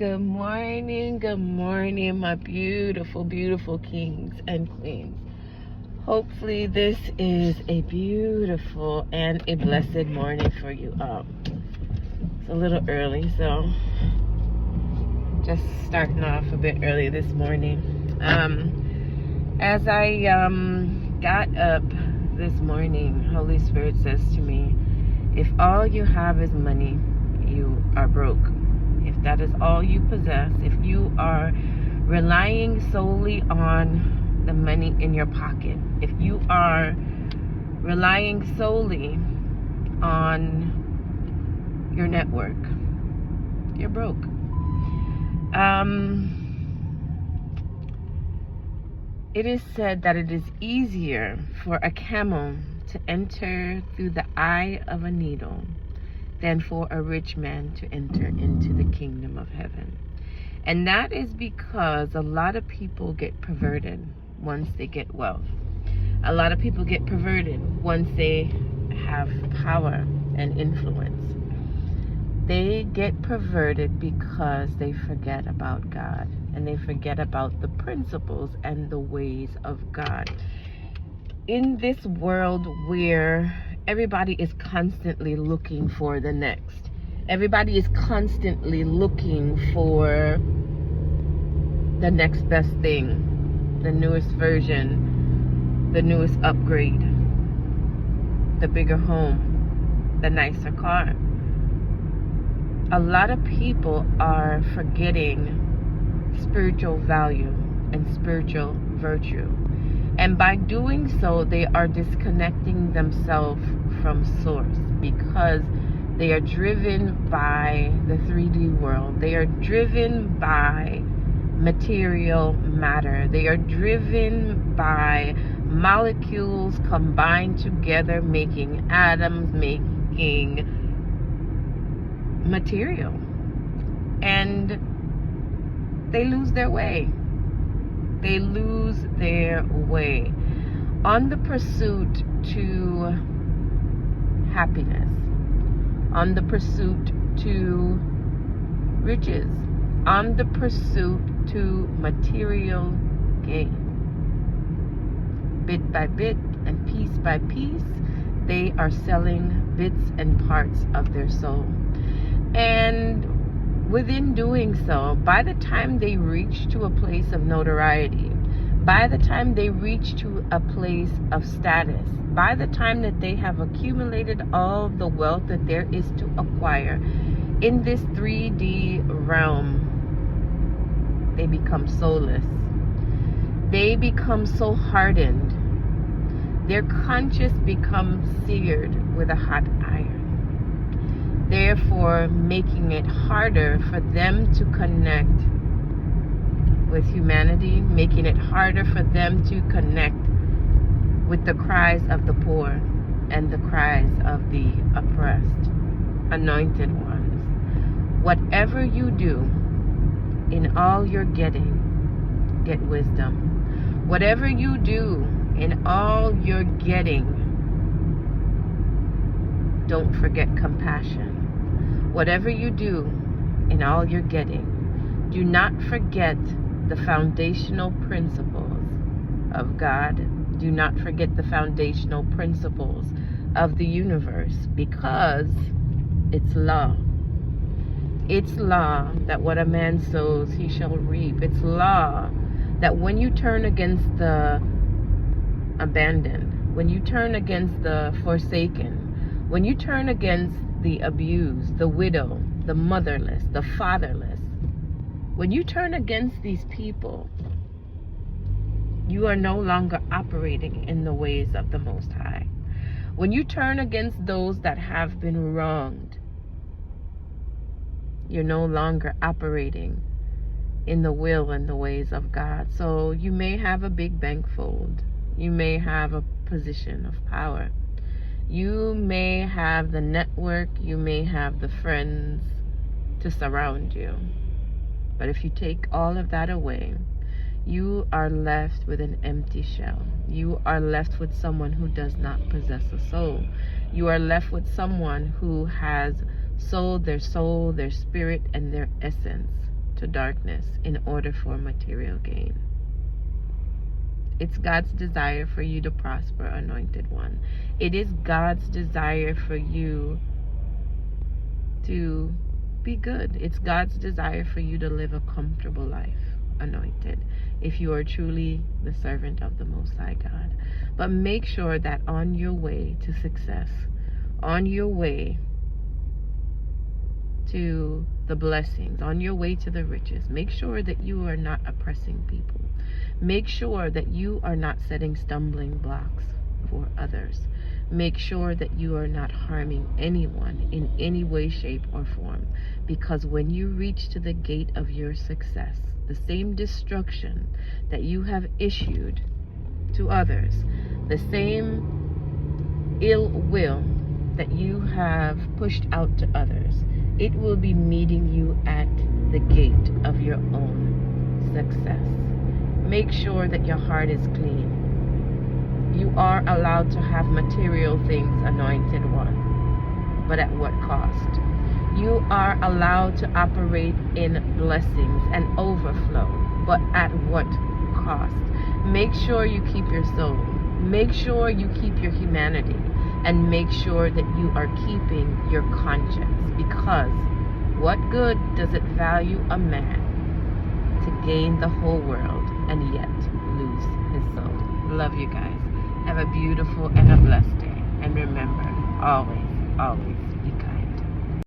Good morning, my beautiful, beautiful kings and queens. Hopefully this is a beautiful and a blessed morning for you all. It's a little early, so just starting off a bit early this morning. As I got up this morning, Holy Spirit says to me, if all you have is money, you are broke. If that is all you possess, if you are relying solely on the money in your pocket, if you are relying solely on your network, you're broke. It is said that it is easier for a camel to enter through the eye of a needle than for a rich man to enter into the kingdom of heaven. And that is because a lot of people get perverted once they get wealth. A lot of people get perverted once they have power and influence. They get perverted because they forget about God, and they forget about the principles and the ways of God. In this world where everybody is constantly looking for the next, everybody is constantly looking for the next best thing, the newest version, the newest upgrade, the bigger home, the nicer car. A lot of people are forgetting spiritual value and spiritual virtue. And by doing so, they are disconnecting themselves from source because they are driven by the 3D world. They are driven by material matter. They are driven by molecules combined together, making atoms, making material. And they lose their way. They lose their way on the pursuit to happiness, on the pursuit to riches, on the pursuit to material gain. Bit by bit and piece by piece, they are selling bits and parts of their soul. And within doing so, by the time they reach to a place of notoriety, by the time they reach to a place of status, by the time that they have accumulated all the wealth that there is to acquire in this 3D realm, they become soulless. They become so hardened. Their conscience becomes seared with a hot iron, therefore making it harder for them to connect with humanity, making it harder for them to connect with the cries of the poor and the cries of the oppressed, anointed ones. Whatever you do, in all you're getting, get wisdom. Whatever you do, in all you're getting, don't forget compassion. Whatever you do, in all you're getting, do not forget the foundational principles of God. Do not forget the foundational principles of the universe, because it's law. It's law that what a man sows, he shall reap. It's law that when you turn against the abandoned, when you turn against the forsaken, when you turn against the abused, the widow, the motherless, the fatherless, when you turn against these people, you are no longer operating in the ways of the Most High. When you turn against those that have been wronged, you're no longer operating in the will and the ways of God. So you may have a big bank fold. You may have a position of power. You may have the network. You may have the friends to surround you. But if you take all of that away, you are left with an empty shell. You are left with someone who does not possess a soul. You are left with someone who has sold their soul, their spirit, and their essence to darkness in order for material gain. It's God's desire for you to prosper, anointed one. It is God's desire for you to be good. It's God's desire for you to live a comfortable life, anointed, if you are truly the servant of the Most High God. But make sure that on your way to success, on your way to the blessings, on your way to the riches, make sure that you are not oppressing people. Make sure that you are not setting stumbling blocks for others. Make sure that you are not harming anyone in any way, shape, or form. Because when you reach to the gate of your success, the same destruction that you have issued to others, the same ill will that you have pushed out to others, it will be meeting you at the gate of your own success. Make sure that your heart is clean. You are allowed to have material things, anointed one, but at what cost? You are allowed to operate in blessings and overflow, but at what cost? Make sure you keep your soul. Make sure you keep your humanity. And make sure that you are keeping your conscience. Because what good does it value a man to gain the whole world and yet lose his soul? Love you guys. Have a beautiful and a blessed day. And remember, always, always be kind.